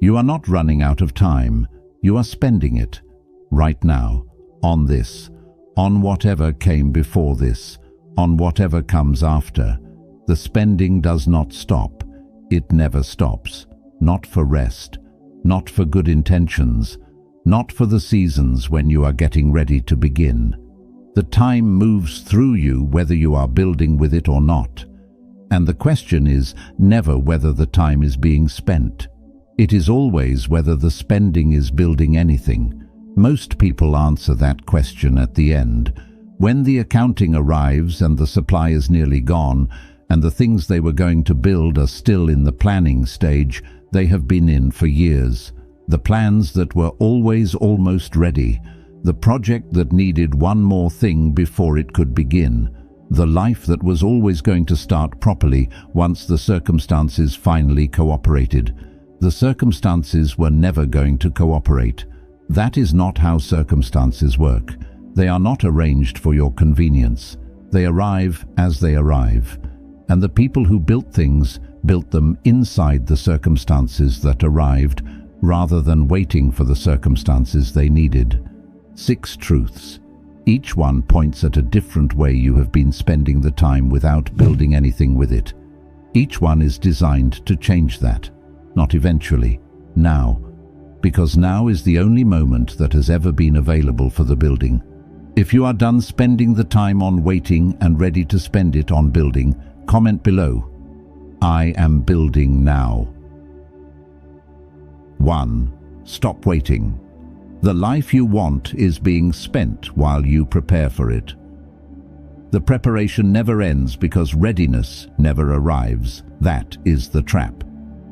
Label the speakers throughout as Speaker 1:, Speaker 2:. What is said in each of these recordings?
Speaker 1: You are not running out of time. You are spending it right now, on this, on whatever came before this, on whatever comes after. The spending does not stop. It never stops. Not for rest, not for good intentions, not for the seasons when you are getting ready to begin. The time moves through you whether you are building with it or not. And the question is never whether the time is being spent. It is always whether the spending is building anything. Most people answer that question at the end. When the accounting arrives and the supply is nearly gone, and the things they were going to build are still in the planning stage they have been in for years. The plans that were always almost ready. The project that needed one more thing before it could begin. The life that was always going to start properly once the circumstances finally cooperated. The circumstances were never going to cooperate. That is not how circumstances work. They are not arranged for your convenience. They arrive as they arrive. And the people who built things built them inside the circumstances that arrived, rather than waiting for the circumstances they needed. 6 truths. Each one points at a different way you have been spending the time without building anything with it. Each one is designed to change that. Not eventually, now. Because now is the only moment that has ever been available for the building. If you are done spending the time on waiting and ready to spend it on building, comment below. I am building now. 1. Stop waiting. The life you want is being spent while you prepare for it. The preparation never ends because readiness never arrives. That is the trap.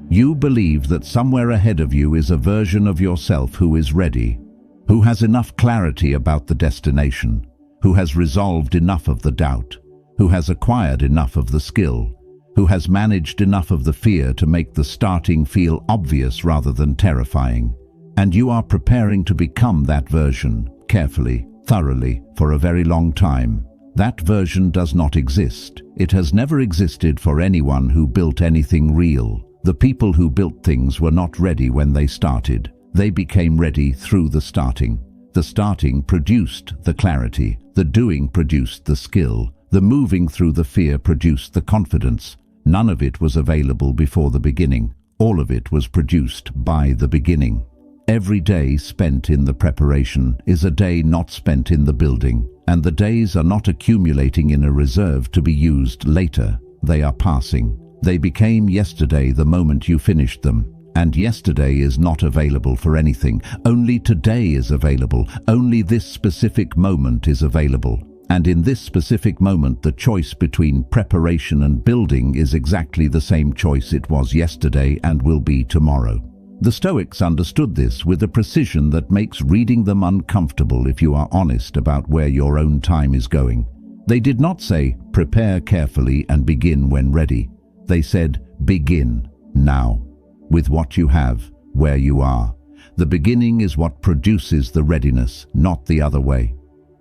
Speaker 1: You believe that somewhere ahead of you is a version of yourself who is ready, who has enough clarity about the destination, who has resolved enough of the doubt, who has acquired enough of the skill, who has managed enough of the fear to make the starting feel obvious rather than terrifying. And you are preparing to become that version, carefully, thoroughly, for a very long time. That version does not exist. It has never existed for anyone who built anything real. The people who built things were not ready when they started. They became ready through the starting. The starting produced the clarity. The doing produced the skill. The moving through the fear produced the confidence. None of it was available before the beginning. All of it was produced by the beginning. Every day spent in the preparation is a day not spent in the building, and the days are not accumulating in a reserve to be used later. They are passing. They became yesterday the moment you finished them, and yesterday is not available for anything. Only today is available. Only this specific moment is available. And in this specific moment, the choice between preparation and building is exactly the same choice it was yesterday and will be tomorrow. The Stoics understood this with a precision that makes reading them uncomfortable if you are honest about where your own time is going. They did not say, prepare carefully and begin when ready. They said, begin now, with what you have, where you are. The beginning is what produces the readiness, not the other way.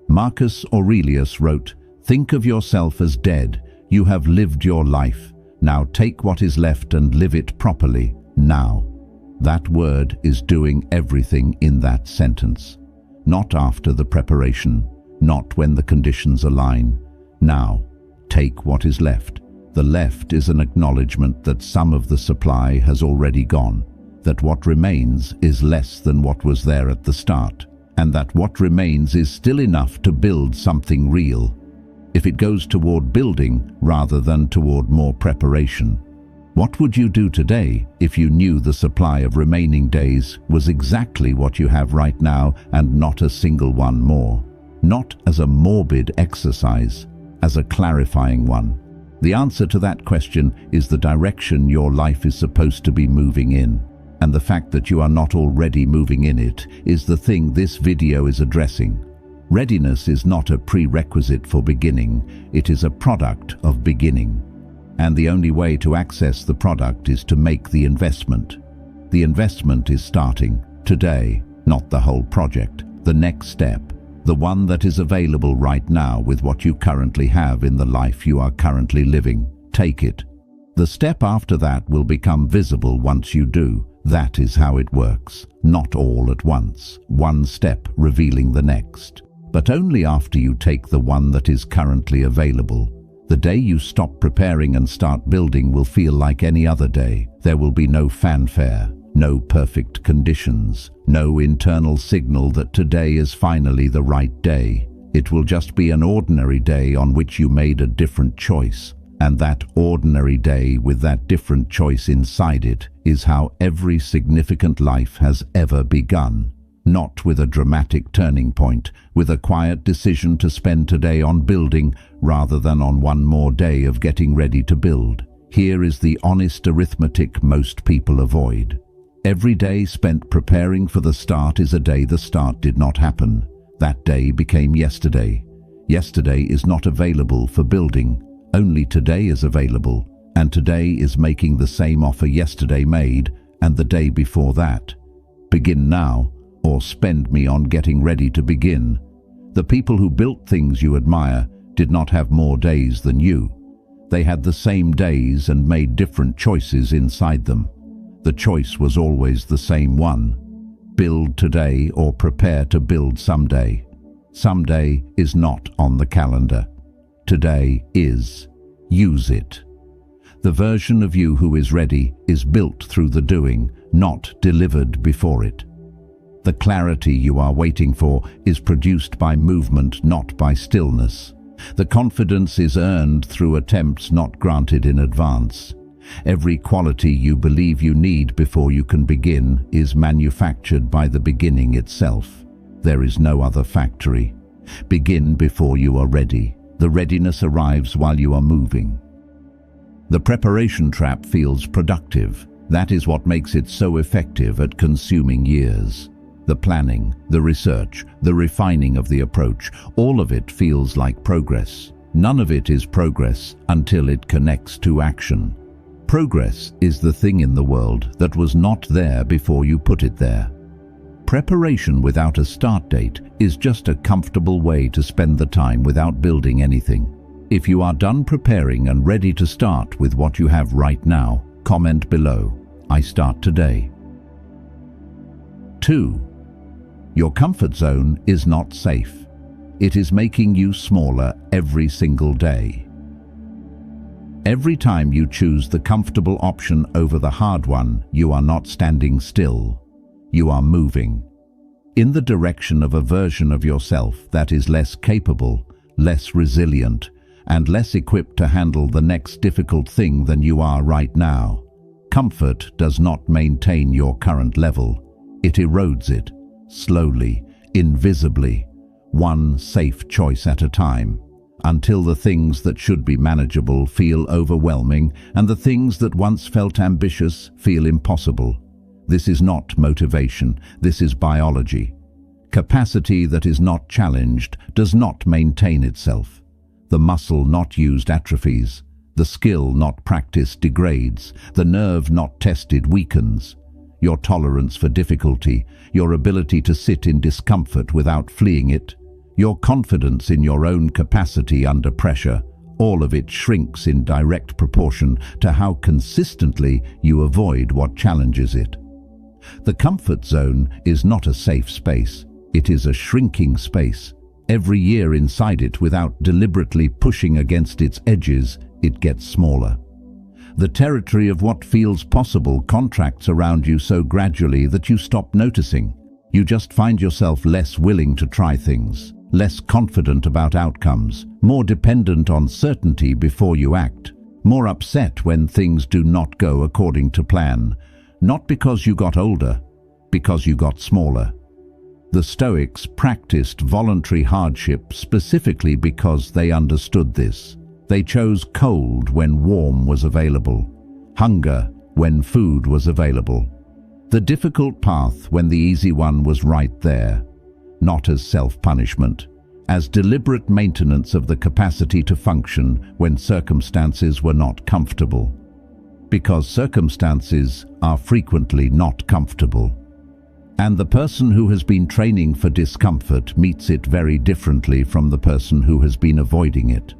Speaker 1: Marcus Aurelius wrote, think of yourself as dead. You have lived your life. Now take what is left and live it properly, now. That word is doing everything in that sentence. Not after the preparation, not when the conditions align. Now, take what is left. The left is an acknowledgement that some of the supply has already gone, that what remains is less than what was there at the start, and that what remains is still enough to build something real, if it goes toward building rather than toward more preparation. What would you do today if you knew the supply of remaining days was exactly what you have right now and not a single one more? Not as a morbid exercise, as a clarifying one. The answer to that question is the direction your life is supposed to be moving in. And the fact that you are not already moving in it is the thing this video is addressing. Readiness is not a prerequisite for beginning, it is a product of beginning. And the only way to access the product is to make the investment. The investment is starting today, not the whole project. The next step, the one that is available right now with what you currently have in the life you are currently living. Take it. The step after that will become visible once you do. That is how it works, not all at once, one step revealing the next, but only after you take the one that is currently available. The day you stop preparing and start building will feel like any other day. There will be no fanfare, no perfect conditions, no internal signal that today is finally the right day. It will just be an ordinary day on which you made a different choice. And that ordinary day with that different choice inside it is how every significant life has ever begun. Not with a dramatic turning point, with a quiet decision to spend today on building rather than on one more day of getting ready to build. Here is the honest arithmetic most people avoid. Every day spent preparing for the start is a day the start did not happen. That day became yesterday. Yesterday is not available for building. Only today is available, and today is making the same offer yesterday made, and the day before that. Begin now, or spend me on getting ready to begin. The people who built things you admire did not have more days than you. They had the same days and made different choices inside them. The choice was always the same one. Build today or prepare to build someday. Someday is not on the calendar. Today is. Use it. The version of you who is ready is built through the doing, not delivered before it. The clarity you are waiting for is produced by movement, not by stillness. The confidence is earned through attempts not granted in advance. Every quality you believe you need before you can begin is manufactured by the beginning itself. There is no other factory. Begin before you are ready. The readiness arrives while you are moving. The preparation trap feels productive. That is what makes it so effective at consuming years. The planning, the research, the refining of the approach, all of it feels like progress. None of it is progress until it connects to action. Progress is the thing in the world that was not there before you put it there. Preparation without a start date is just a comfortable way to spend the time without building anything. If you are done preparing and ready to start with what you have right now, comment below, I start today. 2. Your comfort zone is not safe. It is making you smaller every single day. Every time you choose the comfortable option over the hard one, you are not standing still. You are moving in the direction of a version of yourself that is less capable, less resilient, and less equipped to handle the next difficult thing than you are right now. Comfort does not maintain your current level. It erodes it, slowly, invisibly, one safe choice at a time, until the things that should be manageable feel overwhelming and the things that once felt ambitious feel impossible. This is not motivation, this is biology. Capacity that is not challenged does not maintain itself. The muscle not used atrophies. The skill not practiced degrades. The nerve not tested weakens. Your tolerance for difficulty, your ability to sit in discomfort without fleeing it, your confidence in your own capacity under pressure, all of it shrinks in direct proportion to how consistently you avoid what challenges it. The comfort zone is not a safe space. It is a shrinking space. Every year inside it, without deliberately pushing against its edges, it gets smaller. The territory of what feels possible contracts around you so gradually that you stop noticing. You just find yourself less willing to try things, less confident about outcomes, more dependent on certainty before you act, more upset when things do not go according to plan. Not because you got older, because you got smaller. The Stoics practiced voluntary hardship specifically because they understood this. They chose cold when warm was available, hunger when food was available, the difficult path when the easy one was right there, not as self-punishment, as deliberate maintenance of the capacity to function when circumstances were not comfortable. Because circumstances are frequently not comfortable. And the person who has been training for discomfort meets it very differently from the person who has been avoiding it.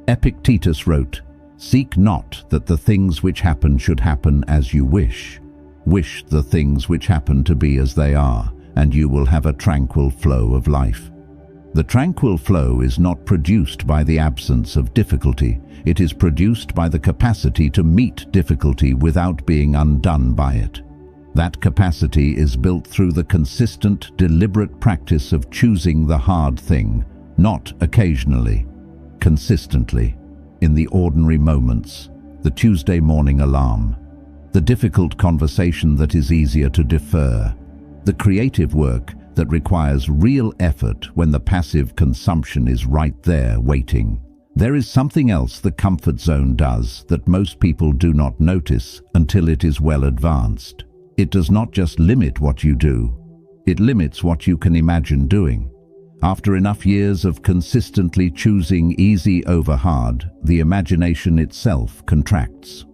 Speaker 1: Epictetus wrote, "Seek not that the things which happen should happen as you wish. Wish the things which happen to be as they are, and you will have a tranquil flow of life. The tranquil flow is not produced by the absence of difficulty. It is produced by the capacity to meet difficulty without being undone by it. That capacity is built through the consistent, deliberate practice of choosing the hard thing, not occasionally, consistently, in the ordinary moments, the Tuesday morning alarm, the difficult conversation that is easier to defer, the creative work that requires real effort when the passive consumption is right there waiting. There is something else the comfort zone does that most people do not notice until it is well advanced. It does not just limit what you do, it limits what you can imagine doing. After enough years of consistently choosing easy over hard, the imagination itself contracts.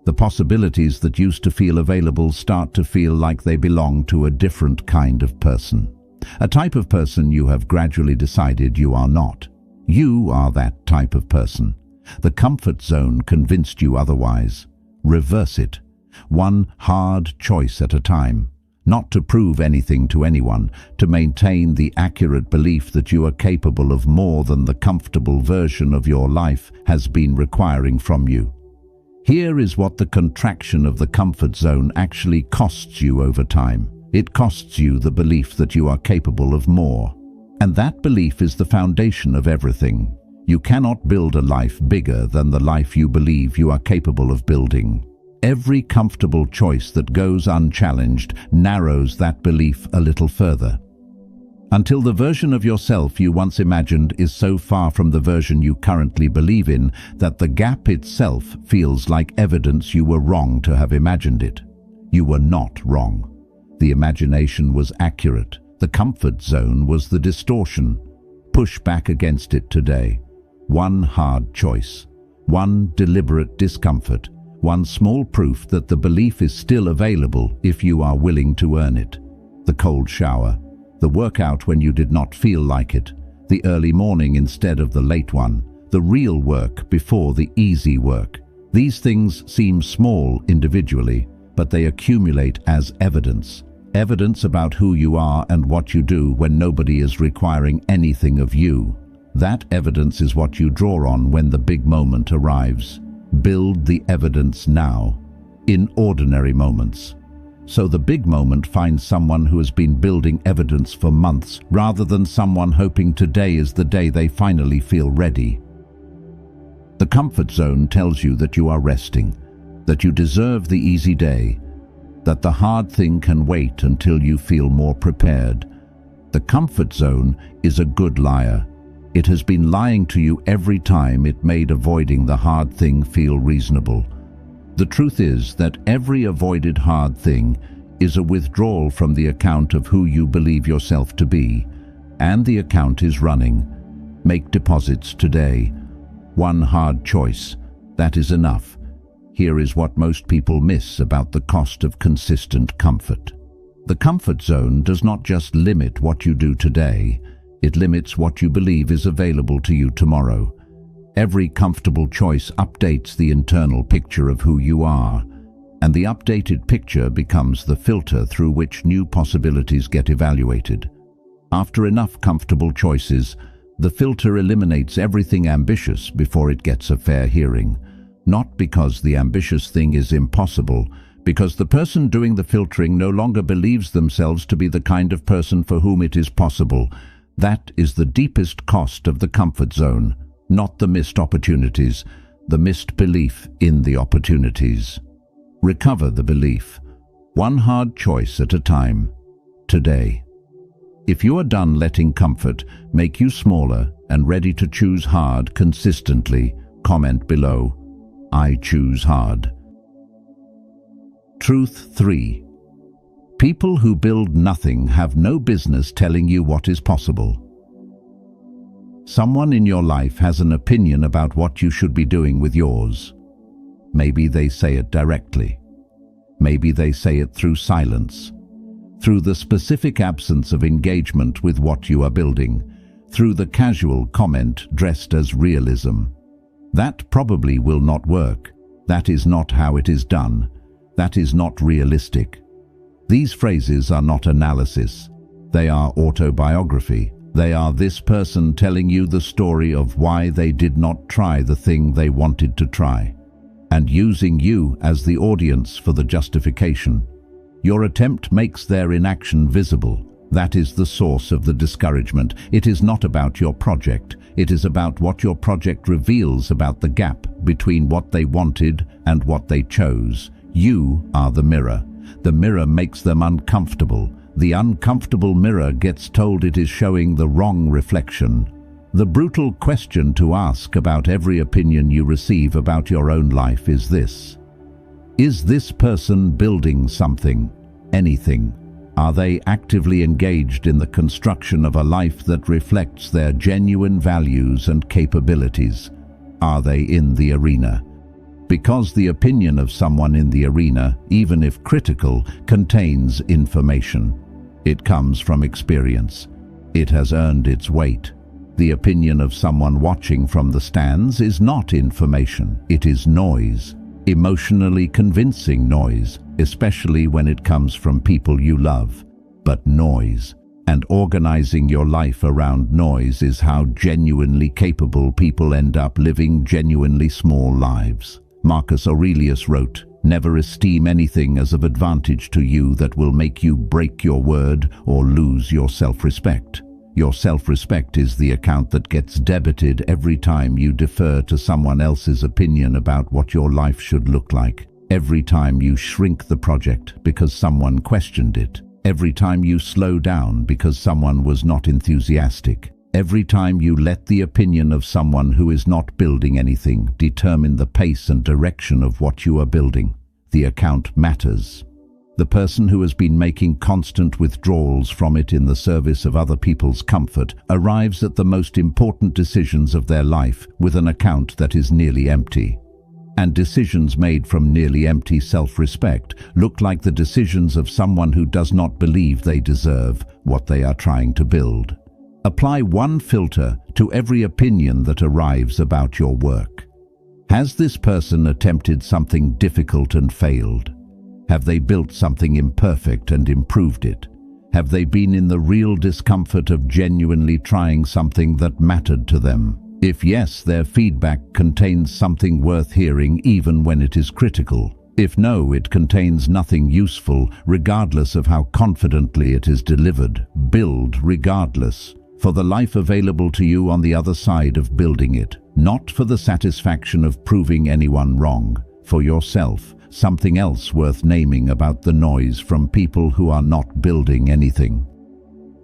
Speaker 1: The possibilities that used to feel available start to feel like they belong to a different kind of person. A type of person you have gradually decided you are not. You are that type of person. The comfort zone convinced you otherwise. Reverse it. One hard choice at a time. Not to prove anything to anyone, to maintain the accurate belief that you are capable of more than the comfortable version of your life has been requiring from you. Here is what the contraction of the comfort zone actually costs you over time. It costs you the belief that you are capable of more. And that belief is the foundation of everything. You cannot build a life bigger than the life you believe you are capable of building. Every comfortable choice that goes unchallenged narrows that belief a little further, until the version of yourself you once imagined is so far from the version you currently believe in that the gap itself feels like evidence you were wrong to have imagined it. You were not wrong. The imagination was accurate. The comfort zone was the distortion. Push back against it today. One hard choice, one deliberate discomfort, one small proof that the belief is still available if you are willing to earn it. The cold shower, the workout when you did not feel like it, the early morning instead of the late one, the real work before the easy work. These things seem small individually, but they accumulate as evidence. Evidence about who you are and what you do when nobody is requiring anything of you. That evidence is what you draw on when the big moment arrives. Build the evidence now, in ordinary moments. So the big moment finds someone who has been building evidence for months, rather than someone hoping today is the day they finally feel ready. The comfort zone tells you that you are resting, that you deserve the easy day, that the hard thing can wait until you feel more prepared. The comfort zone is a good liar. It has been lying to you every time it made avoiding the hard thing feel reasonable. The truth is that every avoided hard thing is a withdrawal from the account of who you believe yourself to be, and the account is running. Make deposits today. One hard choice. That is enough. Here is what most people miss about the cost of consistent comfort. The comfort zone does not just limit what you do today. It limits what you believe is available to you tomorrow. Every comfortable choice updates the internal picture of who you are, and the updated picture becomes the filter through which new possibilities get evaluated. After enough comfortable choices, the filter eliminates everything ambitious before it gets a fair hearing. Not because the ambitious thing is impossible, because the person doing the filtering no longer believes themselves to be the kind of person for whom it is possible. That is the deepest cost of the comfort zone, not the missed opportunities, the missed belief in the opportunities. Recover the belief, one hard choice at a time, today. If you are done letting comfort make you smaller and ready to choose hard consistently, comment below, I choose hard. Truth 3. People who build nothing have no business telling you what is possible. Someone in your life has an opinion about what you should be doing with yours. Maybe they say it directly. Maybe they say it through silence, through the specific absence of engagement with what you are building, through the casual comment dressed as realism. That probably will not work. That is not how it is done. That is not realistic. These phrases are not analysis. They are autobiography. They are this person telling you the story of why they did not try the thing they wanted to try, and using you as the audience for the justification. Your attempt makes their inaction visible. That is the source of the discouragement. It is not about your project. It is about what your project reveals about the gap between what they wanted and what they chose. You are the mirror. The mirror makes them uncomfortable. The uncomfortable mirror gets told it is showing the wrong reflection. The brutal question to ask about every opinion you receive about your own life is this: is this person building something? Anything? Are they actively engaged in the construction of a life that reflects their genuine values and capabilities? Are they in the arena? Because the opinion of someone in the arena, even if critical, contains information. It comes from experience. It has earned its weight. The opinion of someone watching from the stands is not information. It is noise. Emotionally convincing noise, especially when it comes from people you love. But noise. And organizing your life around noise is how genuinely capable people end up living genuinely small lives. Marcus Aurelius wrote, "Never esteem anything as of advantage to you that will make you break your word or lose your self-respect." Your self-respect is the account that gets debited every time you defer to someone else's opinion about what your life should look like. Every time you shrink the project because someone questioned it. Every time you slow down because someone was not enthusiastic. Every time you let the opinion of someone who is not building anything determine the pace and direction of what you are building. The account matters. The person who has been making constant withdrawals from it in the service of other people's comfort arrives at the most important decisions of their life with an account that is nearly empty. And decisions made from nearly empty self-respect look like the decisions of someone who does not believe they deserve what they are trying to build. Apply one filter to every opinion that arrives about your work. Has this person attempted something difficult and failed? Have they built something imperfect and improved it? Have they been in the real discomfort of genuinely trying something that mattered to them? If yes, their feedback contains something worth hearing even when it is critical. If no, it contains nothing useful, regardless of how confidently it is delivered. Build regardless, for the life available to you on the other side of building it, not for the satisfaction of proving anyone wrong, for yourself, something else worth naming about the noise from people who are not building anything.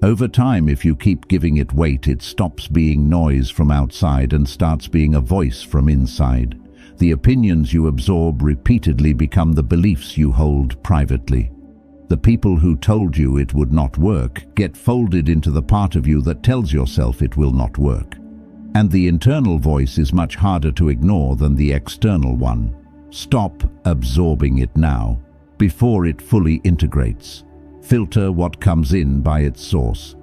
Speaker 1: Over time, if you keep giving it weight, it stops being noise from outside and starts being a voice from inside. The opinions you absorb repeatedly become the beliefs you hold privately. The people who told you it would not work get folded into the part of you that tells yourself it will not work. And the internal voice is much harder to ignore than the external one. Stop absorbing it now, before it fully integrates. Filter what comes in by its source.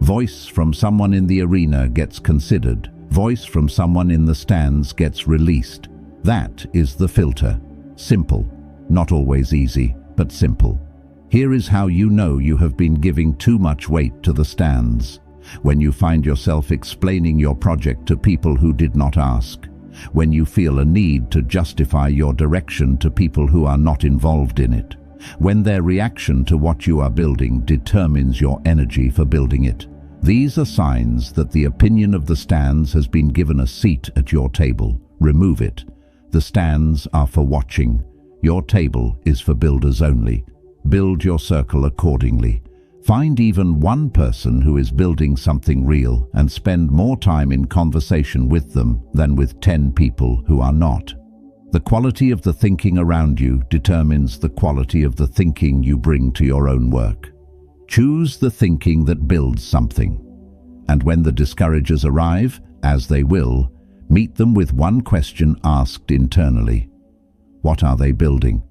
Speaker 1: Voice from someone in the arena gets considered. Voice from someone in the stands gets released. That is the filter. Simple. Not always easy, but simple. Here is how you know you have been giving too much weight to the stands. When you find yourself explaining your project to people who did not ask. When you feel a need to justify your direction to people who are not involved in it. When their reaction to what you are building determines your energy for building it. These are signs that the opinion of the stands has been given a seat at your table. Remove it. The stands are for watching. Your table is for builders only. Build your circle accordingly. Find even one person who is building something real and spend more time in conversation with them than with 10 people who are not. The quality of the thinking around you determines the quality of the thinking you bring to your own work. Choose the thinking that builds something. And when the discouragers arrive, as they will, meet them with one question asked internally. What are they building?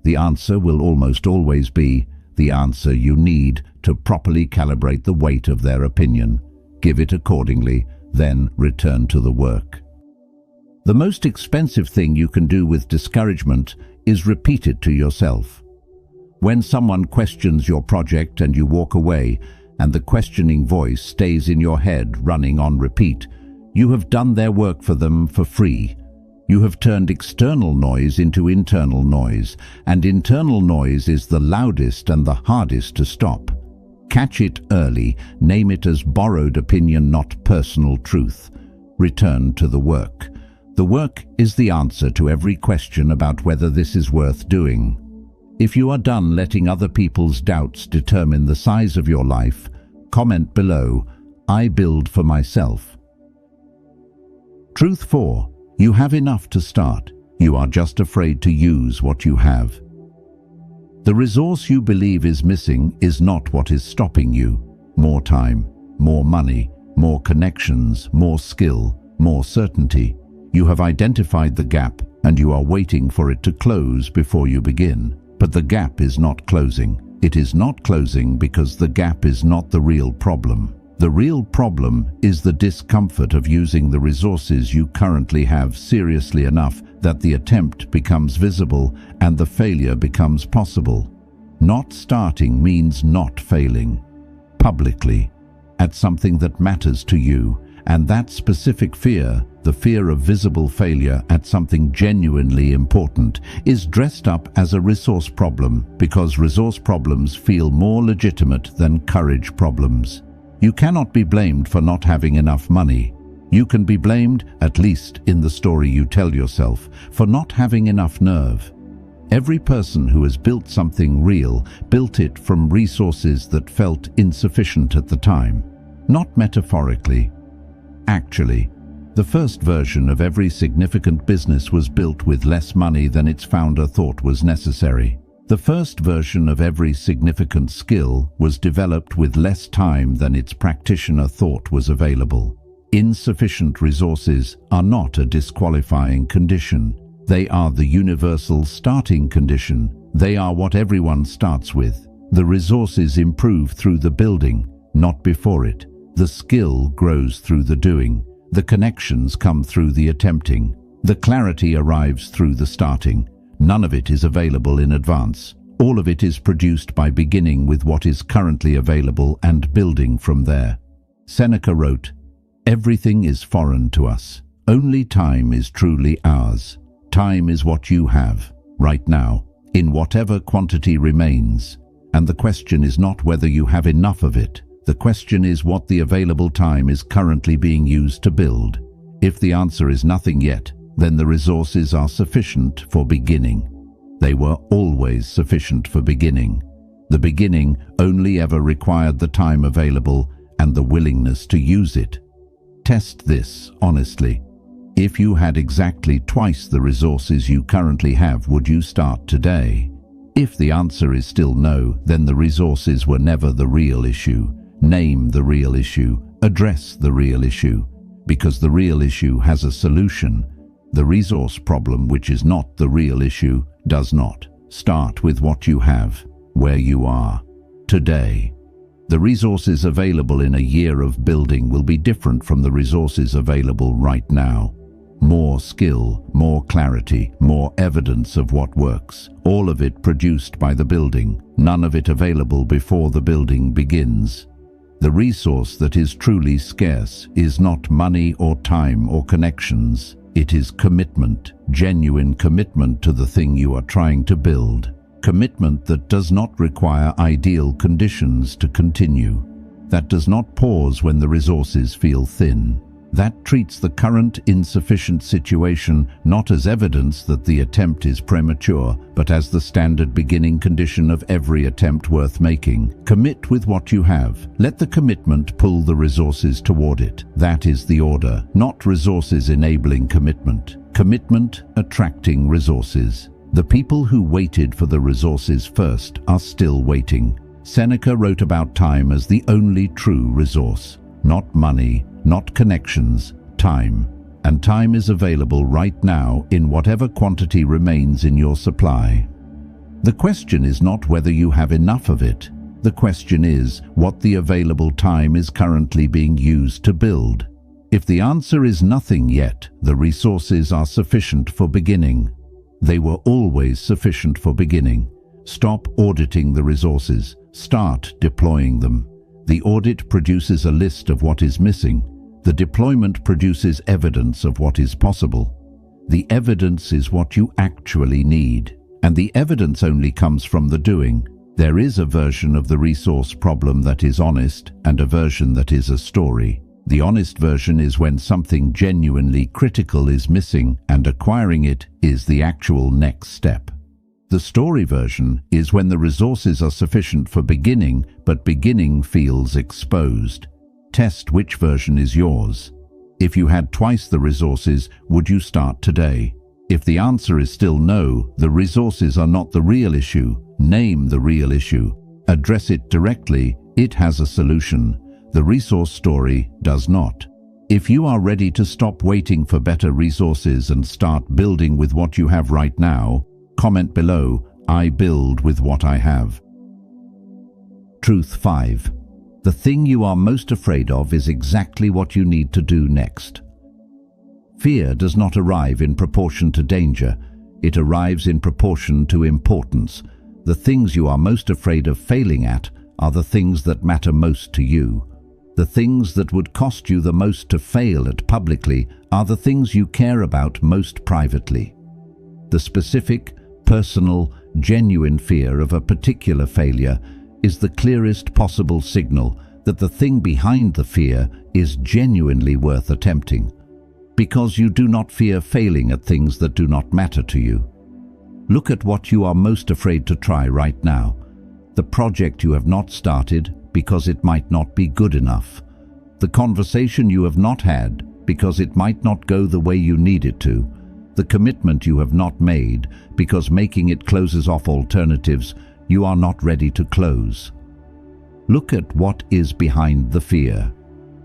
Speaker 1: The answer will almost always be the answer you need to properly calibrate the weight of their opinion. Give it accordingly, then return to the work. The most expensive thing you can do with discouragement is repeat it to yourself. When someone questions your project and you walk away, and the questioning voice stays in your head running on repeat, you have done their work for them for free. You have turned external noise into internal noise, and internal noise is the loudest and the hardest to stop. Catch it early, name it as borrowed opinion, not personal truth. Return to the work. The work is the answer to every question about whether this is worth doing. If you are done letting other people's doubts determine the size of your life, comment below, "I build for myself." Truth 4. You have enough to start. You are just afraid to use what you have. The resource you believe is missing is not what is stopping you. More time, more money, more connections, more skill, more certainty. You have identified the gap and you are waiting for it to close before you begin. But the gap is not closing. It is not closing because the gap is not the real problem. The real problem is the discomfort of using the resources you currently have seriously enough that the attempt becomes visible and the failure becomes possible. Not starting means not failing. Publicly, at something that matters to you, and that specific fear, the fear of visible failure at something genuinely important, is dressed up as a resource problem because resource problems feel more legitimate than courage problems. You cannot be blamed for not having enough money. You can be blamed, at least in the story you tell yourself, for not having enough nerve. Every person who has built something real built it from resources that felt insufficient at the time. Not metaphorically. Actually, the first version of every significant business was built with less money than its founder thought was necessary. The first version of every significant skill was developed with less time than its practitioner thought was available. Insufficient resources are not a disqualifying condition. They are the universal starting condition. They are what everyone starts with. The resources improve through the building, not before it. The skill grows through the doing. The connections come through the attempting. The clarity arrives through the starting. None of it is available in advance. All of it is produced by beginning with what is currently available and building from there. Seneca wrote, "Everything is foreign to us. Only time is truly ours. Time is what you have, right now, in whatever quantity remains. And the question is not whether you have enough of it. The question is what the available time is currently being used to build. If the answer is nothing yet, then the resources are sufficient for beginning. They were always sufficient for beginning. The beginning only ever required the time available and the willingness to use it. Test this honestly. If you had exactly twice the resources you currently have, would you start today? If the answer is still no, then the resources were never the real issue. Name the real issue. Address the real issue. Because the real issue has a solution. The resource problem, which is not the real issue, does not. Start with what you have, where you are, today. The resources available in a year of building will be different from the resources available right now. More skill, more clarity, more evidence of what works. All of it produced by the building, none of it available before the building begins. The resource that is truly scarce is not money or time or connections. It is commitment, genuine commitment to the thing you are trying to build. Commitment that does not require ideal conditions to continue. That does not pause when the resources feel thin. That treats the current insufficient situation not as evidence that the attempt is premature, but as the standard beginning condition of every attempt worth making. Commit with what you have. Let the commitment pull the resources toward it. That is the order, not resources enabling commitment. Commitment attracting resources. The people who waited for the resources first are still waiting. Seneca wrote about time as the only true resource. Not money, not connections, time. And time is available right now in whatever quantity remains in your supply. The question is not whether you have enough of it. The question is what the available time is currently being used to build. If the answer is nothing yet, the resources are sufficient for beginning. They were always sufficient for beginning. Stop auditing the resources. Start deploying them. The audit produces a list of what is missing. The deployment produces evidence of what is possible. The evidence is what you actually need, and the evidence only comes from the doing. There is a version of the resource problem that is honest and a version that is a story. The honest version is when something genuinely critical is missing, and acquiring it is the actual next step. The story version is when the resources are sufficient for beginning, but beginning feels exposed. Test which version is yours. If you had twice the resources, would you start today? If the answer is still no, the resources are not the real issue. Name the real issue. Address it directly. It has a solution. The resource story does not. If you are ready to stop waiting for better resources and start building with what you have right now, comment below, I build with what I have. Truth 5. The thing you are most afraid of is exactly what you need to do next. Fear does not arrive in proportion to danger. It arrives in proportion to importance. The things you are most afraid of failing at are the things that matter most to you. The things that would cost you the most to fail at publicly are the things you care about most privately. The specific, personal, genuine fear of a particular failure is the clearest possible signal that the thing behind the fear is genuinely worth attempting, because you do not fear failing at things that do not matter to you. Look at what you are most afraid to try right now. The project you have not started because it might not be good enough. The conversation you have not had because it might not go the way you need it to. The commitment you have not made because making it closes off alternatives you are not ready to close. Look at what is behind the fear.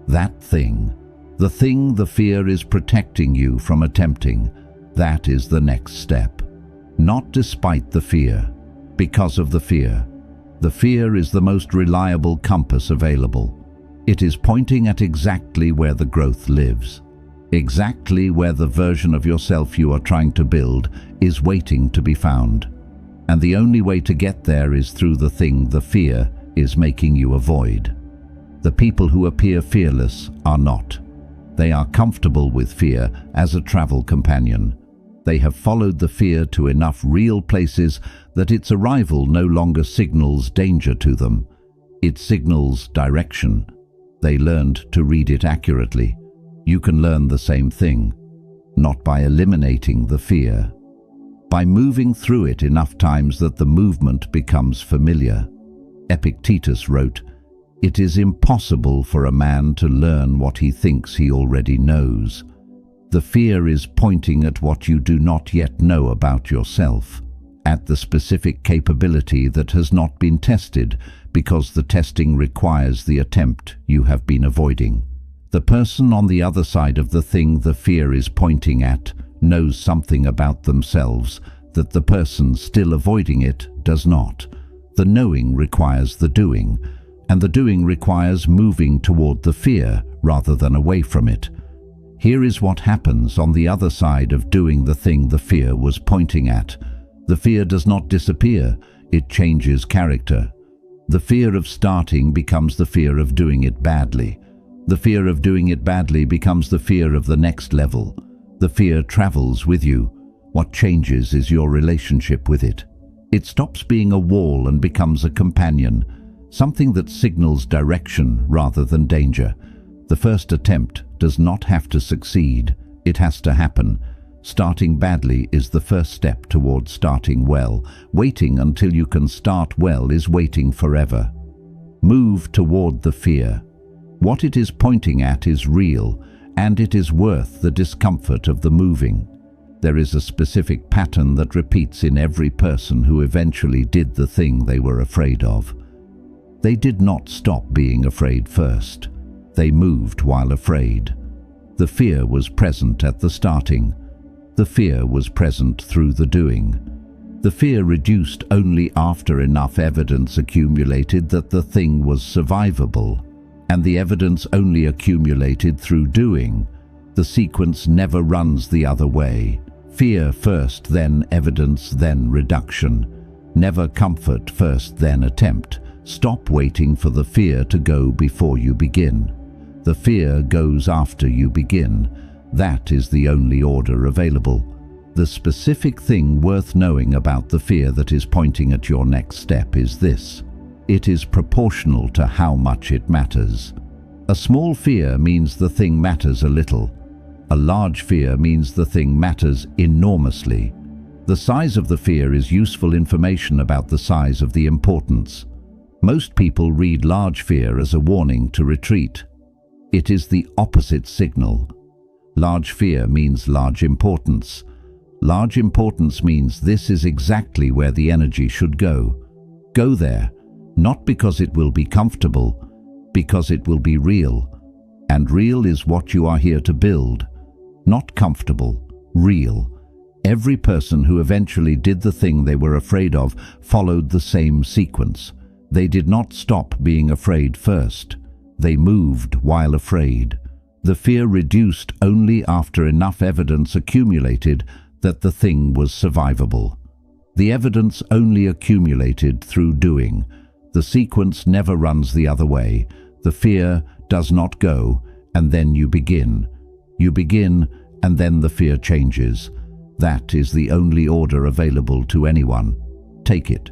Speaker 1: That thing. The thing the fear is protecting you from attempting. That is the next step. Not despite the fear, because of the fear. The fear is the most reliable compass available. It is pointing at exactly where the growth lives. Exactly where the version of yourself you are trying to build is waiting to be found. And the only way to get there is through the thing the fear is making you avoid. The people who appear fearless are not. They are comfortable with fear as a travel companion. They have followed the fear to enough real places that its arrival no longer signals danger to them. It signals direction. They learned to read it accurately. You can learn the same thing, not by eliminating the fear, by moving through it enough times that the movement becomes familiar. Epictetus wrote, "It is impossible for a man to learn what he thinks he already knows." The fear is pointing at what you do not yet know about yourself, at the specific capability that has not been tested because the testing requires the attempt you have been avoiding. The person on the other side of the thing the fear is pointing at knows something about themselves that the person still avoiding it does not. The knowing requires the doing, and the doing requires moving toward the fear rather than away from it. Here is what happens on the other side of doing the thing the fear was pointing at. The fear does not disappear, it changes character. The fear of starting becomes the fear of doing it badly. The fear of doing it badly becomes the fear of the next level. The fear travels with you. What changes is your relationship with it. It stops being a wall and becomes a companion, something that signals direction rather than danger. The first attempt does not have to succeed, it has to happen. Starting badly is the first step toward starting well. Waiting until you can start well is waiting forever. Move toward the fear. What it is pointing at is real, and it is worth the discomfort of the moving. There is a specific pattern that repeats in every person who eventually did the thing they were afraid of. They did not stop being afraid first. They moved while afraid. The fear was present at the starting. The fear was present through the doing. The fear reduced only after enough evidence accumulated that the thing was survivable. and the evidence only accumulated through doing. The sequence never runs the other way. Fear first, then evidence, then reduction. Never comfort first, then attempt. Stop waiting for the fear to go before you begin. The fear goes after you begin. That is the only order available. The specific thing worth knowing about the fear that is pointing at your next step is this: it is proportional to how much it matters. A small fear means the thing matters a little. A large fear means the thing matters enormously. The size of the fear is useful information about the size of the importance. Most people read large fear as a warning to retreat. It is the opposite signal. Large fear means large importance. Large importance means this is exactly where the energy should go. Go there, not because it will be comfortable, because it will be real. And real is what you are here to build. Not comfortable, real. Every person who eventually did the thing they were afraid of followed the same sequence. They did not stop being afraid first. They moved while afraid. The fear reduced only after enough evidence accumulated that the thing was survivable. The evidence only accumulated through doing. The sequence never runs the other way. The fear does not go, and then you begin. You begin, and then the fear changes. That is the only order available to anyone. Take it.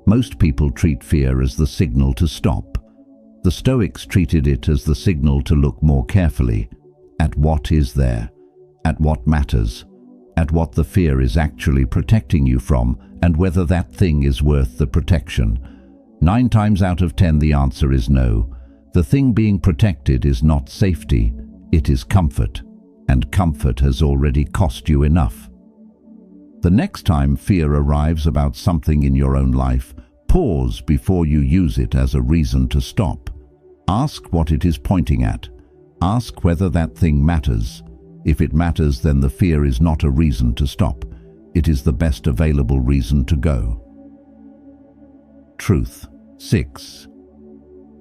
Speaker 1: Most people treat fear as the signal to stop. The Stoics treated it as the signal to look more carefully at what is there, at what matters, at what the fear is actually protecting you from, and whether that thing is worth the protection. 9 times out of 10 the answer is no. The thing being protected is not safety, it is comfort, and comfort has already cost you enough. The next time fear arrives about something in your own life, pause before you use it as a reason to stop. Ask what it is pointing at. Ask whether that thing matters. If it matters, then the fear is not a reason to stop. It is the best available reason to go. Truth. 6.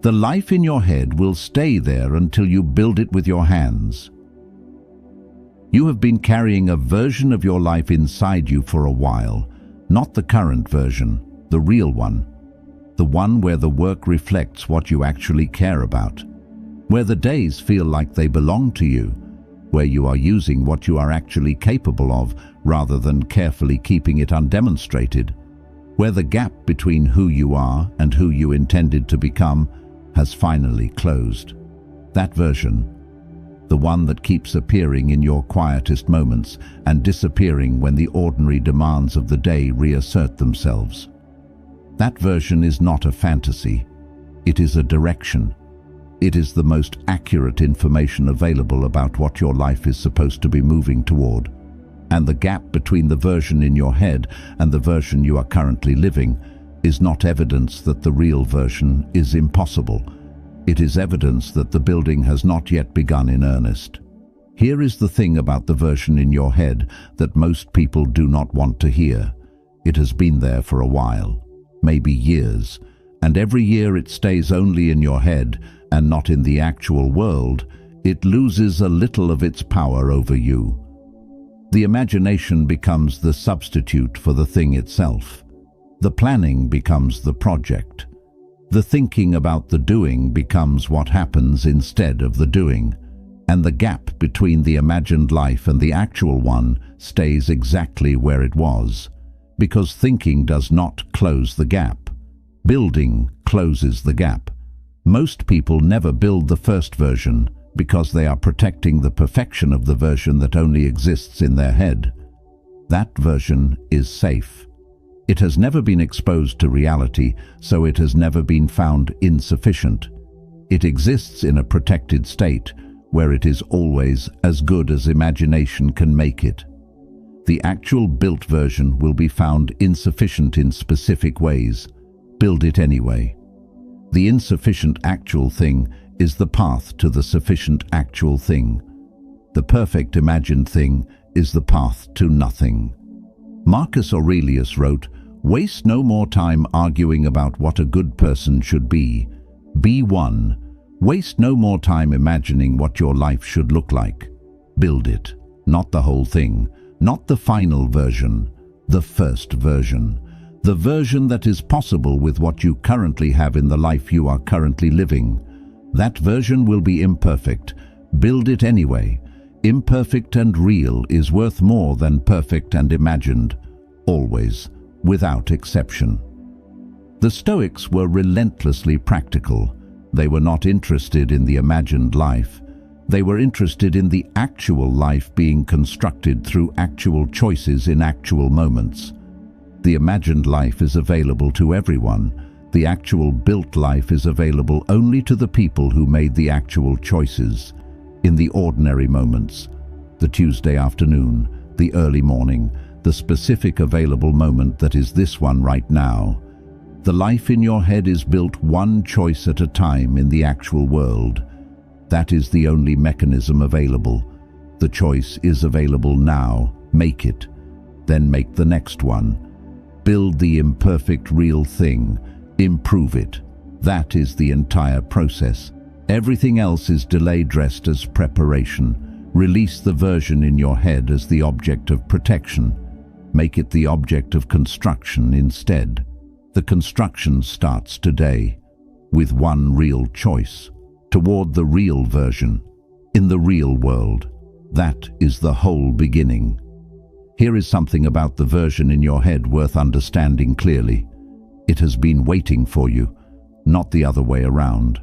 Speaker 1: The life in your head will stay there until you build it with your hands. You have been carrying a version of your life inside you for a while, not the current version, the real one. The one where the work reflects what you actually care about, where the days feel like they belong to you, where you are using what you are actually capable of rather than carefully keeping it undemonstrated, where the gap between who you are and who you intended to become has finally closed. That version, the one that keeps appearing in your quietest moments and disappearing when the ordinary demands of the day reassert themselves. That version is not a fantasy. It is a direction. It is the most accurate information available about what your life is supposed to be moving toward. And the gap between the version in your head and the version you are currently living is not evidence that the real version is impossible. It is evidence that the building has not yet begun in earnest. Here is the thing about the version in your head that most people do not want to hear. It has been there for a while, maybe years, and every year it stays only in your head and not in the actual world. It loses a little of its power over you. The imagination becomes the substitute for the thing itself. The planning becomes the project. The thinking about the doing becomes what happens instead of the doing, and the gap between the imagined life and the actual one stays exactly where it was, because thinking does not close the gap. Building closes the gap. Most people never build the first version because they are protecting the perfection of the version that only exists in their head. That version is safe. It has never been exposed to reality, so it has never been found insufficient. It exists in a protected state, where it is always as good as imagination can make it. The actual built version will be found insufficient in specific ways. Build it anyway. The insufficient actual thing is the path to the sufficient actual thing. The perfect imagined thing is the path to nothing. Marcus Aurelius wrote, "Waste no more time arguing about what a good person should be. Be one. Waste no more time imagining what your life should look like. Build it, not the whole thing, not the final version, the first version. The version that is possible with what you currently have in the life you are currently living. That version will be imperfect. Build it anyway. Imperfect and real is worth more than perfect and imagined, always, without exception. The Stoics were relentlessly practical. They were not interested in the imagined life. They were interested in the actual life being constructed through actual choices in actual moments. The imagined life is available to everyone. The actual built life is available only to the people who made the actual choices. In the ordinary moments, the Tuesday afternoon, the early morning, the specific available moment that is this one right now. The life in your head is built one choice at a time in the actual world. That is the only mechanism available. The choice is available now. Make it. Then make the next one. Build the imperfect real thing. Improve it. That is the entire process. Everything else is delay dressed as preparation. Release the version in your head as the object of protection. Make it the object of construction instead. The construction starts today, with one real choice, toward the real version, in the real world. That is the whole beginning. Here is something about the version in your head worth understanding clearly. It has been waiting for you, not the other way around.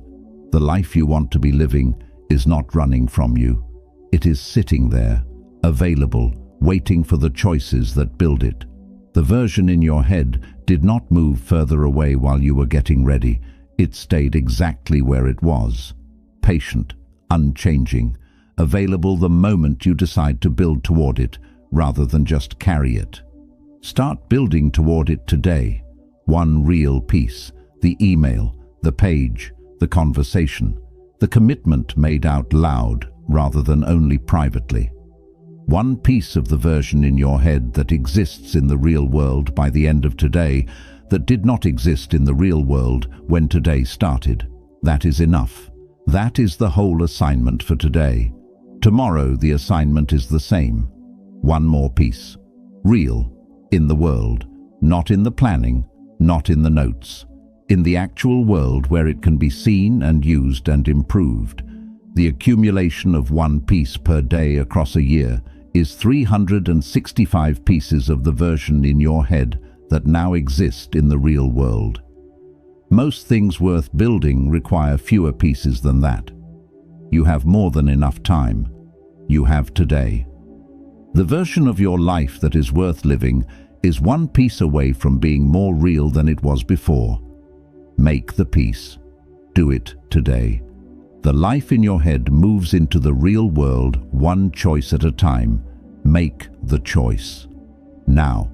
Speaker 1: The life you want to be living is not running from you. It is sitting there, available, waiting for the choices that build it. The version in your head did not move further away while you were getting ready. It stayed exactly where it was, patient, unchanging, available the moment you decide to build toward it, rather than just carry it. Start building toward it today. One real piece, the email, the page, the conversation, the commitment made out loud rather than only privately. One piece of the version in your head that exists in the real world by the end of today that did not exist in the real world when today started. That is enough. That is the whole assignment for today. Tomorrow the assignment is the same. One more piece. Real, in the world, not in the planning, not in the notes. In the actual world where it can be seen and used and improved. The accumulation of one piece per day across a year is 365 pieces of the version in your head that now exist in the real world. Most things worth building require fewer pieces than that. You have more than enough time. You have today. The version of your life that is worth living is one piece away from being more real than it was before. Make the piece. Do it today. The life in your head moves into the real world one choice at a time. Make the choice. Now.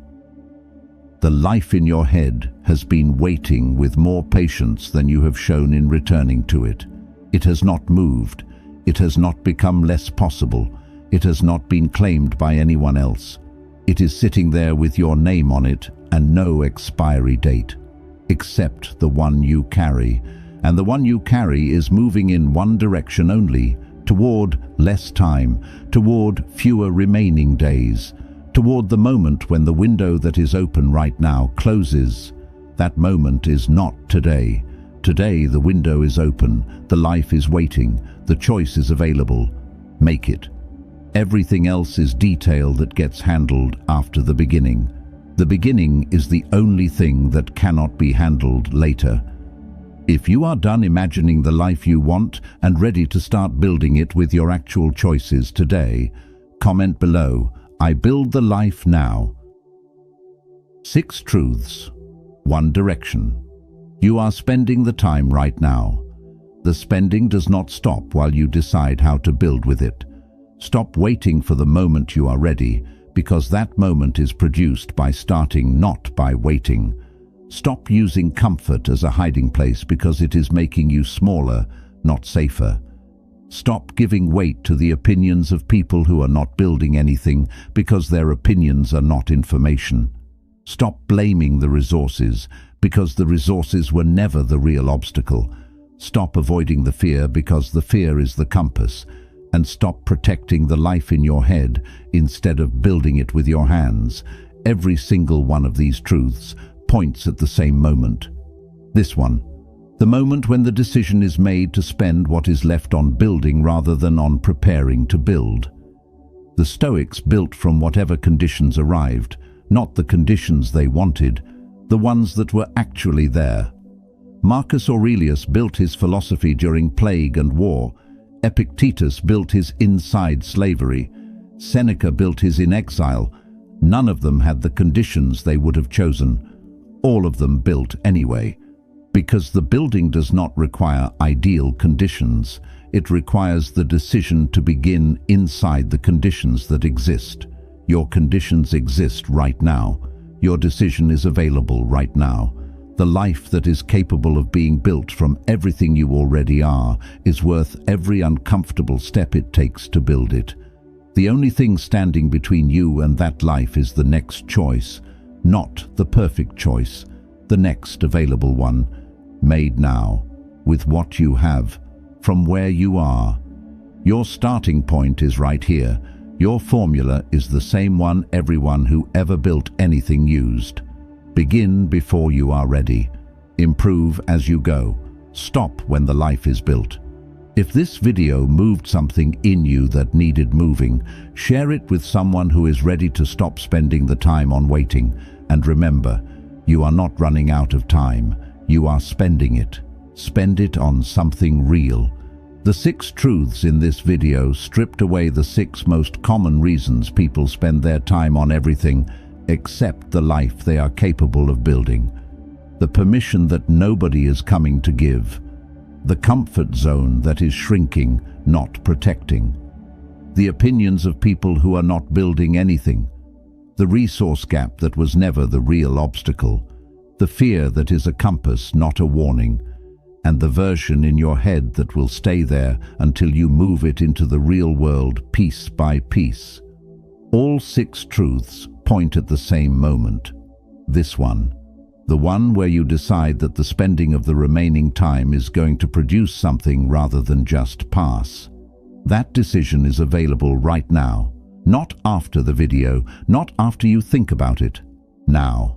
Speaker 1: The life in your head has been waiting with more patience than you have shown in returning to it. It has not moved. It has not become less possible. It has not been claimed by anyone else. It is sitting there with your name on it and no expiry date, except the one you carry. And the one you carry is moving in one direction only, toward less time, toward fewer remaining days, toward the moment when the window that is open right now closes. That moment is not today. Today the window is open, the life is waiting, the choice is available. Make it. Everything else is detail that gets handled after the beginning. The beginning is the only thing that cannot be handled later. If you are done imagining the life you want and ready to start building it with your actual choices today, comment below, I build the life now. 6 truths. 1 direction. You are spending the time right now. The spending does not stop while you decide how to build with it. Stop waiting for the moment you are ready, because that moment is produced by starting, not by waiting. Stop using comfort as a hiding place because it is making you smaller, not safer. Stop giving weight to the opinions of people who are not building anything because their opinions are not information. Stop blaming the resources because the resources were never the real obstacle. Stop avoiding the fear because the fear is the compass, and stop protecting the life in your head instead of building it with your hands. Every single one of these truths points at the same moment. This one, the moment when the decision is made to spend what is left on building rather than on preparing to build. The Stoics built from whatever conditions arrived, not the conditions they wanted, the ones that were actually there. Marcus Aurelius built his philosophy during plague and war. Epictetus built his inside slavery. Seneca built his in exile. None of them had the conditions they would have chosen. All of them built anyway. Because the building does not require ideal conditions. It requires the decision to begin inside the conditions that exist. Your conditions exist right now. Your decision is available right now. The life that is capable of being built from everything you already are is worth every uncomfortable step it takes to build it. The only thing standing between you and that life is the next choice, not the perfect choice, the next available one, made now, with what you have, from where you are. Your starting point is right here. Your formula is the same one everyone who ever built anything used. Begin before you are ready. Improve as you go. Stop when the life is built. If this video moved something in you that needed moving, share it with someone who is ready to stop spending the time on waiting. And remember, you are not running out of time. You are spending it. Spend it on something real. The 6 truths in this video stripped away the 6 most common reasons people spend their time on everything except the life they are capable of building. The permission that nobody is coming to give. The comfort zone that is shrinking, not protecting. The opinions of people who are not building anything. The resource gap that was never the real obstacle. The fear that is a compass, not a warning. And the version in your head that will stay there until you move it into the real world piece by piece. All 6 truths point at the same moment. This one, the one where you decide that the spending of the remaining time is going to produce something rather than just pass. That decision is available right now, not after the video, not after you think about it, now.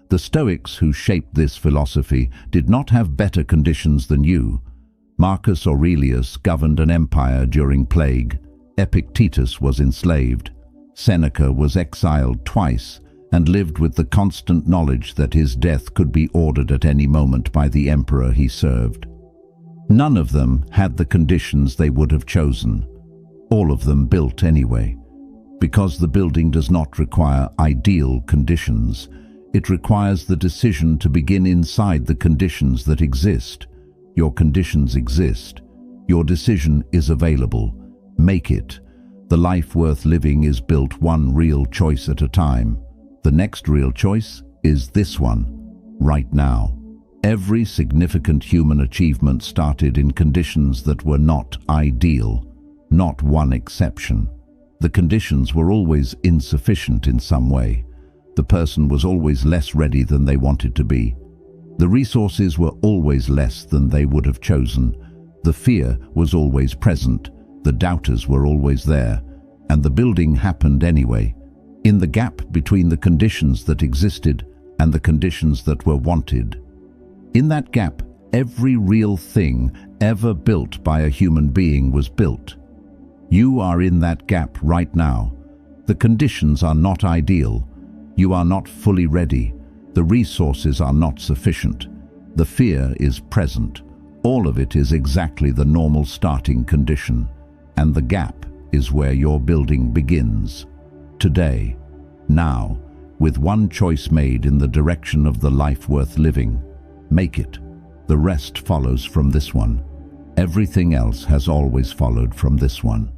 Speaker 1: The Stoics who shaped this philosophy did not have better conditions than you. Marcus Aurelius governed an empire during plague. Epictetus was enslaved. Seneca was exiled twice and lived with the constant knowledge that his death could be ordered at any moment by the emperor he served. None of them had the conditions they would have chosen. All of them built anyway. Because the building does not require ideal conditions, it requires the decision to begin inside the conditions that exist. Your conditions exist. Your decision is available. Make it. The life worth living is built one real choice at a time. The next real choice is this one, right now. Every significant human achievement started in conditions that were not ideal, not one exception. The conditions were always insufficient in some way. The person was always less ready than they wanted to be. The resources were always less than they would have chosen. The fear was always present. The doubters were always there. And the building happened anyway. In the gap between the conditions that existed and the conditions that were wanted. In that gap, every real thing ever built by a human being was built. You are in that gap right now. The conditions are not ideal. You are not fully ready. The resources are not sufficient. The fear is present. All of it is exactly the normal starting condition. And the gap is where your building begins. Today, now, with one choice made in the direction of the life worth living. Make it. The rest follows from this one. Everything else has always followed from this one.